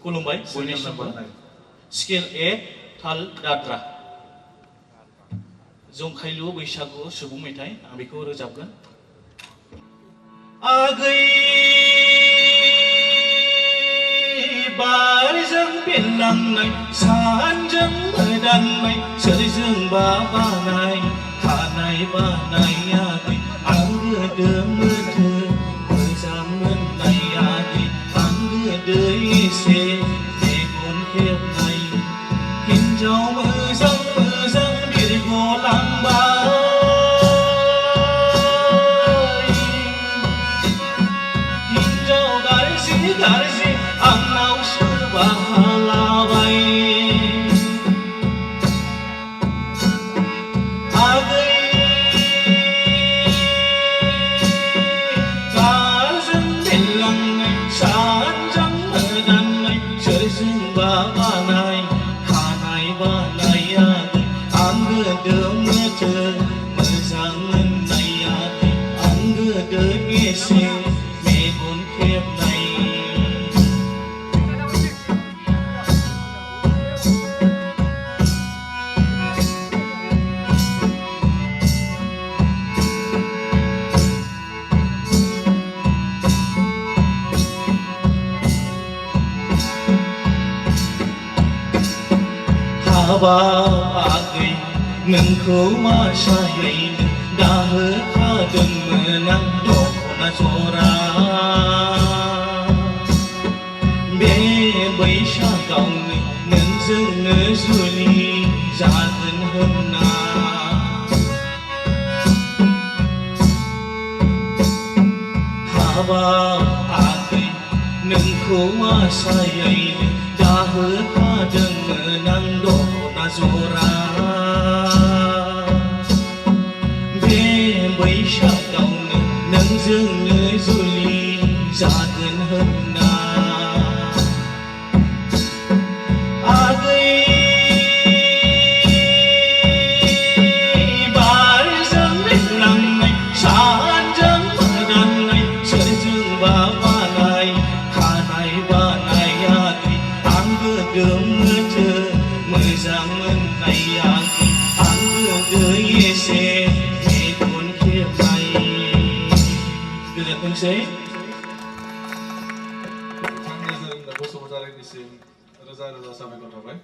खुलुमबाय बयनिसिमबो स्केल ए थाल दाद्रा जंखायलु बैसागु सुबुं मेथाइ आं बेखौ रोजाबगोन आगै बारजों बिरलांनाय सानजों मोदाननाय सोरजोंबा बानाय खानाय बानाय आगै आं गोदो मोदो मोजां मोननाय आगै आं गोदो एसे मेगन खेबनाय हिनजाव मोजां मोजां बिरगलांबाय हिनजाव गाज्रि गाज्रि आंनाव सोरबा हालाबाय आगै बारजों बिरलांनाय सानजों मोदाननाय सोरजोंबा बानाय खानाय बानाय आगै आं गोदो मोदो मोजां मोननाय आगै आं गोदो एसे मेगन खेबनाय हाबाब आगै नोंखौ मासायैनो दाहोखादोंमोन आं दख'ना जरा बे बैसागावनो नोंजोंनो जुलि जागोन होनना हाबाब आगै नोंखौ आसायैनो दाहोखादोंमोन आं दख'ना जरा बे बैसागावनो नोंजोंनो जुलि जागोन होनना आगै बारजों बिरलांनाय सानजों मोदाननाय सोरजोंबा बानाय खानाय बानाय आगै आं गोदो मोदो मोजां मोननाय आगै आं गोदो एसे मेगन खेबनाय गोजोनथोंसै बसुमतारीनिसिम रोजा रोजा साबायखर थाबाय